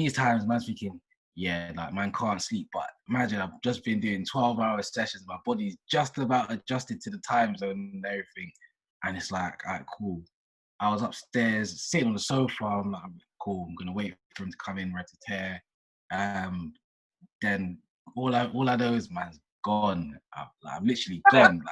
these times, man's thinking, yeah, like man can't sleep. But imagine I've just been doing 12-hour sessions. My body's just about adjusted to the time zone and everything. And it's like, all right, cool. I was upstairs sitting on the sofa. I'm like, cool. I'm gonna wait for him to come in, ready to tear. Then all I know is man's gone. I'm literally gone.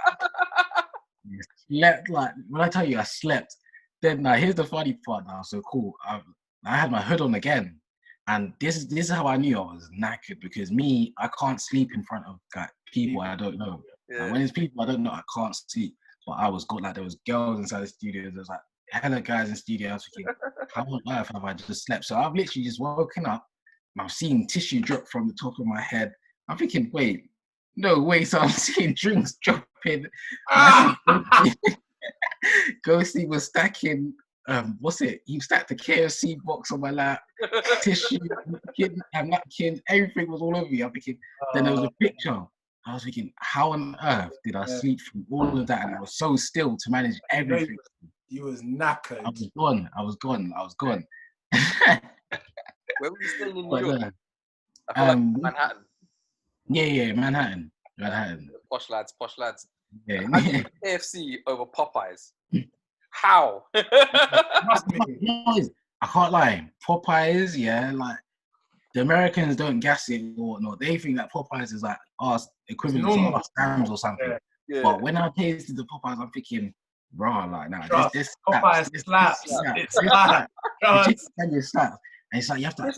Slept like when I tell you I slept. Then now here's the funny part now. So cool. I had my hood on again, and this is how I knew I was knackered, because me, I can't sleep in front of like people I don't know. Yeah. Like, when it's people I don't know, I can't sleep. But I was good. Like there was girls inside the studio. There was like hella guys in the studio. I was thinking, how on earth have I just slept? So I've literally just woken up. I've seen tissue drop from the top of my head. I'm thinking, wait, no way. So I'm seeing drinks dropping. Ghosty was stacking. What's it? He stacked the KFC box on my lap, tissue, napkin, everything was all over me. I'm thinking. Then there was a picture. I was thinking, how on earth did I sleep through all of that? And I was so still to manage everything. You was knackered. I was gone. Where were you staying in New York? I feel like Manhattan. Yeah, Manhattan. Posh lads. Yeah. KFC over Popeyes. How? I can't lie. Popeyes, yeah, like the Americans don't gas it or whatnot. They think that Popeyes is like us equivalent to our Sam's or something. Yeah. But when I tasted the Popeyes, I'm thinking, raw, like nah, this Popeyes slaps. It slaps. And it's like you have to like,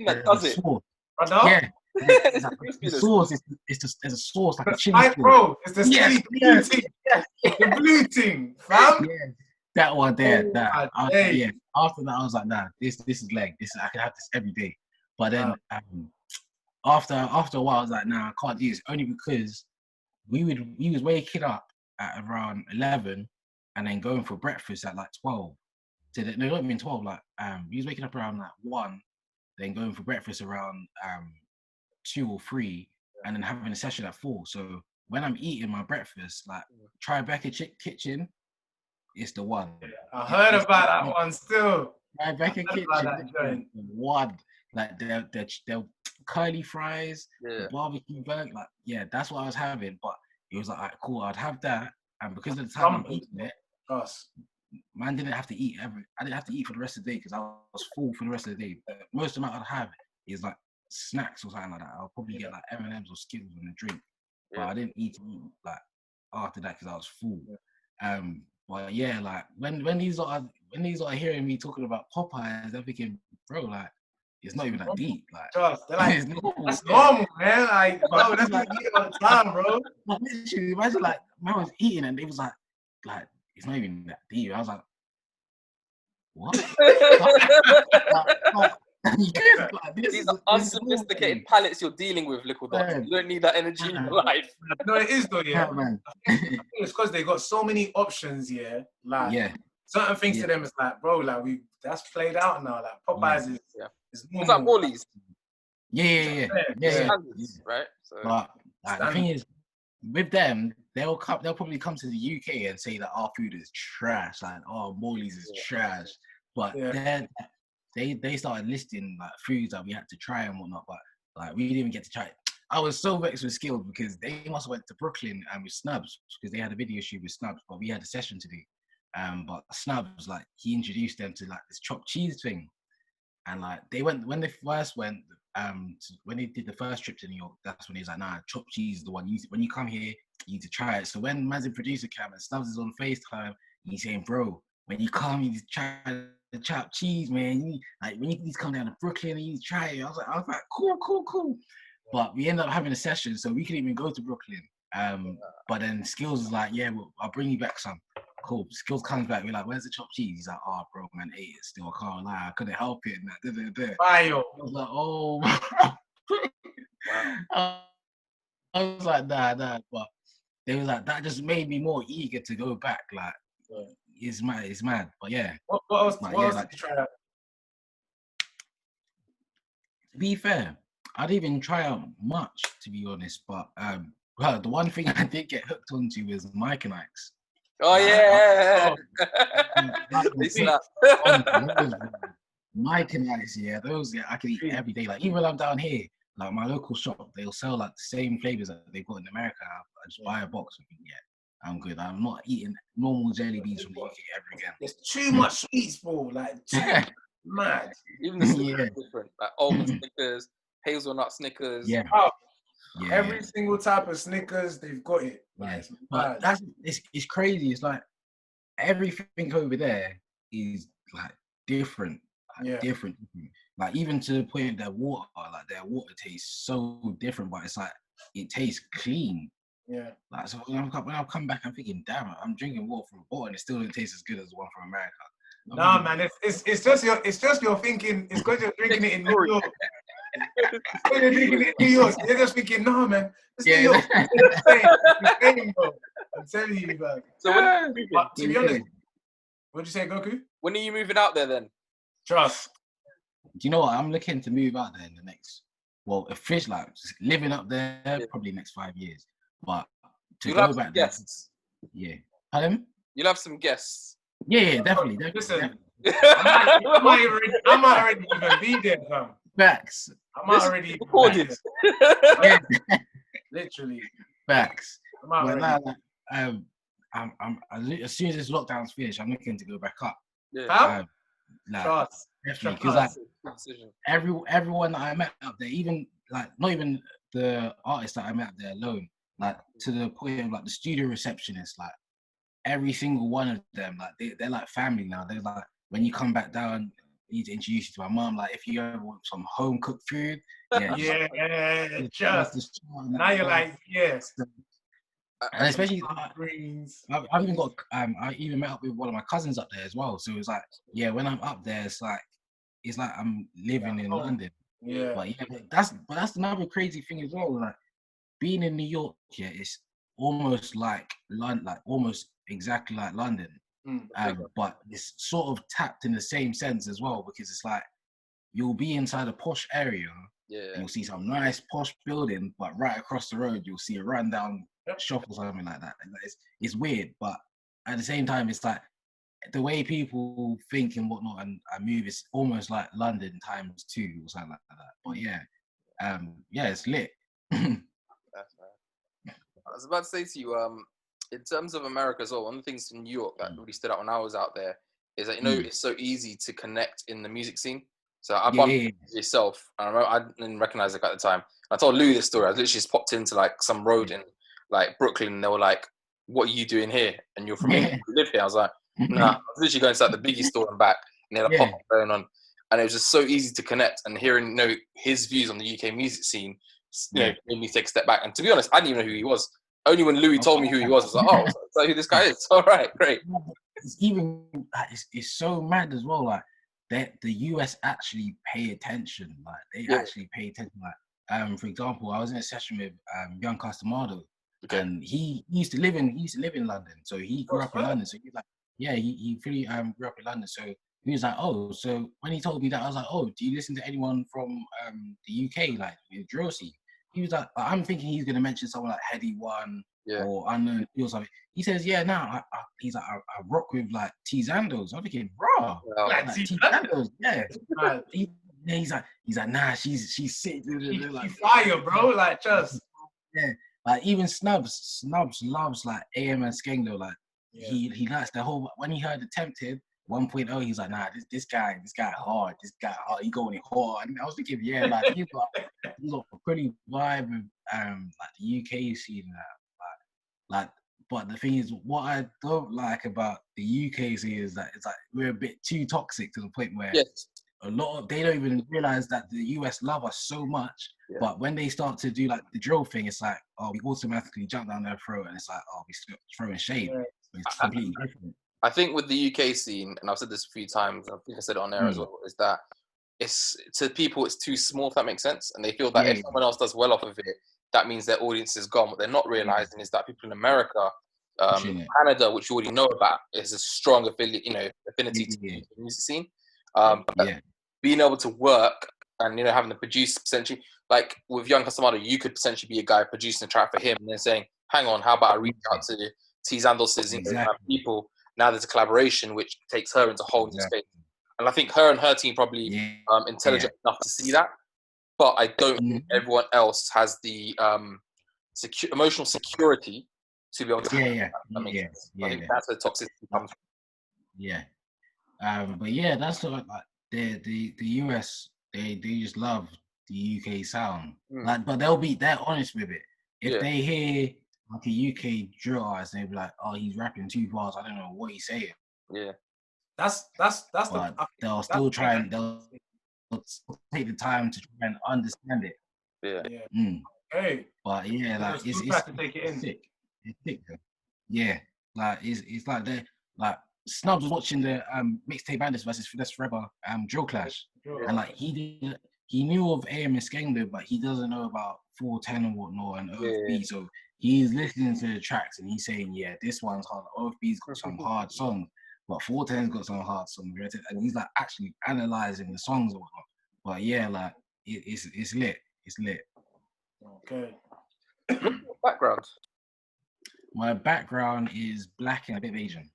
that does it. Sauce. Yeah. It's like, the sauce there's a sauce like a chili sauce. Bro, it's the blue thing. The blue thing, fam. Yeah, that one there. Yeah. After that, I was like, nah, this is leg. I can have this every day. But then after a while, I was like, nah, I can't do this. Only because we was waking up at around 11 and then going for breakfast at like 12. So that, no, not even 12. Like we was waking up around like 1, then going for breakfast around 2 or 3, and then having a session at 4. So when I'm eating my breakfast, like Tribeca Kitchen, it's the one. I heard about that one still. Tribeca Kitchen, one. Like they're curly fries, the barbecue burger, like yeah, that's what I was having. But it was like, all right, cool, I'd have that, and because of the time I'm eating it, man didn't have to eat I didn't have to eat for the rest of the day because I was full for the rest of the day. The most amount I'd have is like snacks or something like that. I'll probably get like M&Ms or Skittles and a drink, but I didn't eat like after that because I was full. But yeah, like when these are hearing me talking about Popeyes, they're thinking, bro, like it's not even that deep. Like, they're like that's normal, man. Like, bro, that's what you eat all the time, bro. Like, literally, imagine like man was eating and it was like it's not even that deep. I was like, what? These are unsophisticated palates you're dealing with, LikkleDotz. You don't need that energy in your life. No, it is though, yeah. Man. It's because they got so many options, yeah. Like, certain things to them is like, bro, like that's played out now. Like Popeyes is normal. What's that, Morley's? Yeah. Right. So but like, the thing is, with them, they'll probably come to the UK and say that our food is trash. Like, oh, Morley's is trash. But then they started listing like foods that we had to try and whatnot, but like we didn't even get to try it. I was so vexed with Skills because they must have went to Brooklyn with Snubs because they had a video shoot with Snubs, but we had a session to do. But Snubs, like he introduced them to like this chopped cheese thing, and like they went when they first went. When they did the first trip to New York, that's when he was like, nah, chopped cheese is the one. When you come here, you need to try it. So when Man's producer came and Snubs is on FaceTime, he's saying, bro, when you come, you need to try the chopped cheese, man. When you need to come down to Brooklyn and you need to try it. I was like, cool. But we ended up having a session, so we couldn't even go to Brooklyn. But then Skills was like, yeah, well, I'll bring you back some. Cool. Skills comes back. We're like, where's the chopped cheese? He's like, oh, bro, man, ate it still. I can't lie. I couldn't help it. I was like, oh. Wow. I was like, nah. But they was like, that just made me more eager to go back. Like, it's mad. But yeah. What else did you try out? To be fair, I didn't even try out much, to be honest. But the one thing I did get hooked onto was Mike and Ike's. Oh yeah. My canals, yeah, those I can eat every day. Like even when I'm down here, like my local shop, they'll sell like the same flavors that they've got in America. I just buy a box and yeah, I'm good. I'm not eating normal jelly beans from the UK ever again. There's too much sweets, bro. Like too mad. Even the Snickers are different. Like almond Snickers, hazelnut Snickers. Yeah. Oh, yeah. Every single type of Snickers, they've got it. Yes. But it's crazy. It's like everything over there is like different. Like, different. Like even to the point that their water tastes so different, but it's like it tastes clean. Yeah. Like so when I come back, I'm thinking, damn it, I'm drinking water from a bottle and it still doesn't taste as good as the one from America. Nah, man, it's just your thinking. It's because you're drinking it in New York. It's because you're drinking it in New York. You're just thinking, no, man, it's New York. It's the same, bro. I'm telling you, man. So when are you moving? To be honest, what'd you say, Goku? When are you moving out there then? Trust. Do you know what? I'm looking to move out there in the next, officially, like living up there, probably next 5 years. But to You'll go have back some there, guests. yeah. Pardon? You'll have some guests. Yeah, definitely. Listen, I might already even be there, fam. Facts. I might already recorded. Yeah. Literally. Facts. But now, I'm as soon as this lockdown's finished, I'm looking to go back up. Yeah. Trust. Definitely, because like everyone that I met up there, even like not even the artists that I met up there alone, like to the point of like the studio receptionists, like every single one of them, like they're like family now. They're like when you come back down, I need to introduce you to my mom. Like if you ever want some home cooked food, just now you're like yes. And especially I've even got I even met up with one of my cousins up there as well. So it's like when I'm up there, it's like I'm living in London. Yeah. But that's another crazy thing as well. Like being in New York, it's almost like London, like almost exactly like London. But it's sort of tapped in the same sense as well, because it's like you'll be inside a posh area, and you'll see some nice posh building, but right across the road you'll see a rundown shop or something like that. And it's weird, but at the same time, it's like the way people think and whatnot and move is almost like London times 2 or something like that. But it's lit. That's right. I was about to say to you, in terms of America as well, one of the things in New York that really stood out when I was out there is that it's so easy to connect in the music scene. So I bumped into yourself. I remember I didn't recognize it at the time. I told Lou this story. I literally just popped into like some road in like Brooklyn, and they were like, "What are you doing here? And you're from England, you live here?" I was like, "Nah." I was literally going to like the Biggie store and back, and they had a pop-up going on, and it was just so easy to connect. And hearing his views on the UK music scene, made me take a step back. And to be honest, I didn't even know who he was. Only when Louis told me who he was, I was like, "Oh, so who this guy is?" All right, great. It's even it's so mad as well. Like that the US actually pay attention. Like they actually pay attention. Like for example, I was in a session with Young Customado, and he used to live in London. So he grew up in London. So he's like, he really grew up in London. So he was like, oh, so when he told me that, I was like, oh, do you listen to anyone from the UK, like the drill scene? He was like, I'm thinking he's gonna mention someone like Heady One or Unknown or something. He says, he's like, I rock with like T Zandos. I'm thinking, bro, like T Zandos, he's like, nah, she's sick. She's fire, bro. Like just like even Snubs loves like AM and Skengdo. Like he likes the whole. When he heard Attempted 1.0, he's like, nah, this guy hard. He going hard. And I was thinking, like he's got a pretty vibe with like the UK scene. Like, but the thing is, what I don't like about the UK scene is that it's like we're a bit too toxic to the point where they don't even realize that the US love us so much. But when they start to do like the drill thing, it's like, oh, we automatically jump down their throat, and it's like, oh, we throwing shade. It's completely different. I think with the UK scene, and I've said this a few times, I think I said it on air as well, is that it's to people it's too small, if that makes sense, and they feel that if someone else does well off of it, that means their audience is gone. What they're not realizing is that people in America, Canada, which you already know about, is a strong affinity to the music scene. Being able to work and having the produce potentially, like with Young Customado, you could potentially be a guy producing a track for him and then saying, hang on, how about I reach out to T Zandos' people? Now there's a collaboration which takes her into a whole new space. And I think her and her team probably intelligent enough to see that. But I don't think everyone else has the emotional security to be able to. I think that's where toxicity comes from. Yeah. But yeah, that's sort of like the US. They just love the UK sound. Like, but they're honest with it. If they hear like a UK drill artist, they'll be like, "Oh, he's rapping 2 bars. I don't know what he's saying." Yeah. That's they'll still try and they'll take the time to try and understand it. Yeah. Hey. But yeah, like it's sick. It's sick. Yeah. Like it's like they like Snubs was watching the Mixtape Bandits versus Finesse Forever drill clash. And like he knew of AM and Skengler, but he doesn't know about 410 and whatnot and OFB. So he's listening to the tracks and he's saying, yeah, this one's hard. OFB's got some hard songs, but 410's got some hard songs. And he's like actually analyzing the songs or whatnot. But yeah, like it's lit. It's lit. Okay. What's your background? My background is black and a bit of Asian.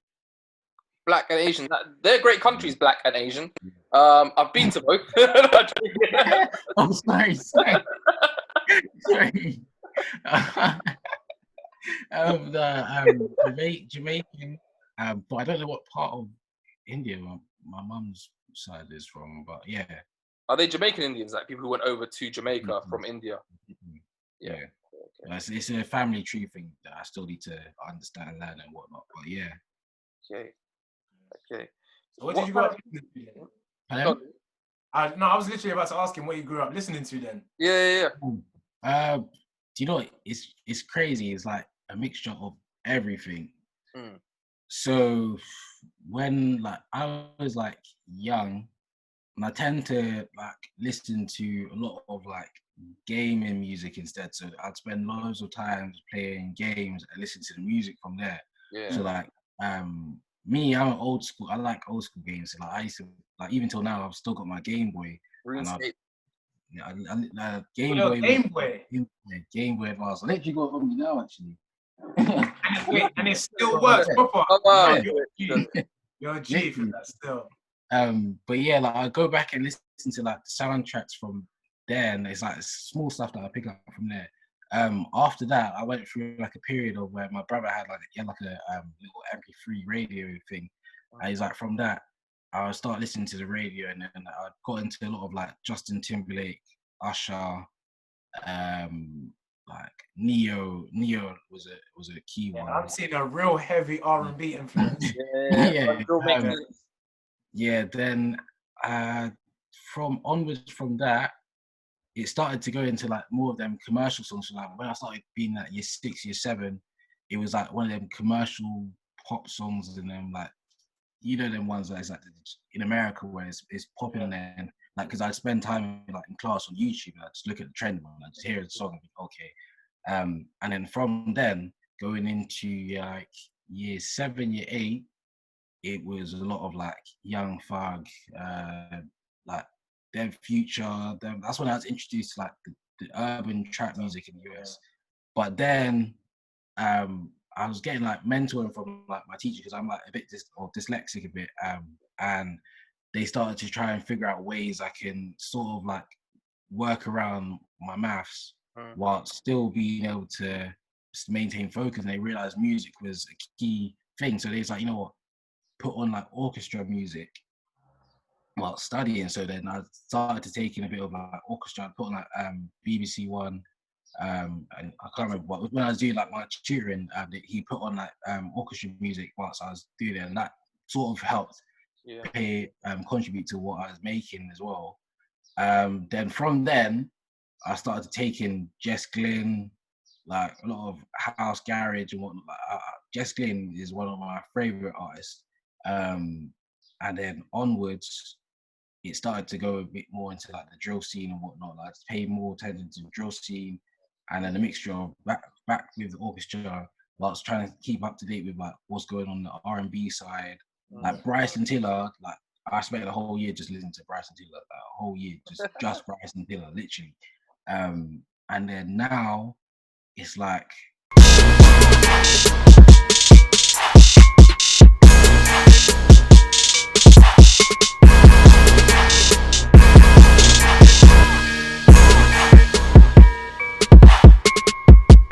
Black and Asian. They're great countries, black and Asian. I've been to both. Oh, sorry. Sorry. Jamaican, but I don't know what part of India my mum's side is from, but yeah. Are they Jamaican Indians, like people who went over to Jamaica from India? Yeah. Okay. It's a family tree thing that I still need to understand and learn and whatnot, but yeah. Okay. So what did you grow up listening to then? No, I was literally about to ask him what you grew up listening to then. Yeah. Do you know what? It's crazy. It's like a mixture of everything. So when like I was like young, and I tend to like listen to a lot of like gaming music instead. So I'd spend loads of time playing games and listen to the music from there. Yeah. So like me, I'm old school. I like old school games. So like I used to like even till now I've still got my Game Boy. Game Boy Advance. I literally got it from me now actually. and it still works proper. You're a G for that still. But yeah, like I go back and listen to like the soundtracks from there, and it's like small stuff that I pick up from there. After that, I went through like a period of where my brother had like a little MP3 radio thing. And he's like, from that, I would start listening to the radio, and then I got into a lot of like Justin Timberlake, Usher, like Neo was a key one. I'm seeing a real heavy R&B influence. Then from onwards from that, it started to go into like more of them commercial songs. So like when I started being like year 6, year 7, it was like one of them commercial pop songs, and then like them ones that is like in America where it's popping, and then like because I'd spend time like in class on YouTube and I just look at the trend and I just hear the song and think, okay. And then from then going into like year 7, year 8, it was a lot of like Young Thug, like them Future. That's when I was introduced to like the urban trap music in the US. But then I was getting like mentoring from like my teacher because I'm like a bit dyslexic a bit, and they started to try and figure out ways I can sort of like work around my maths while still being able to maintain focus. And they realized music was a key thing, so they was like, you know what, put on like orchestra music while studying. So then I started to take in a bit of like orchestra. I put on like BBC One. And I can't remember what when I was doing like my tutoring, he put on like orchestra music whilst I was doing it, and that sort of helped contribute to what I was making as well. Then from then, I started to take in Jess Glynn, like a lot of house garage and whatnot. Jess Glynn is one of my favorite artists. And then onwards, it started to go a bit more into like the drill scene and whatnot. Like pay more attention to the drill scene. And then a mixture of back with the orchestra, whilst trying to keep up to date with like what's going on the R&B side. Like Bryson Tiller, like I spent the whole year just listening to Bryson Tiller, like a whole year just Bryson Tiller, literally. And then now it's like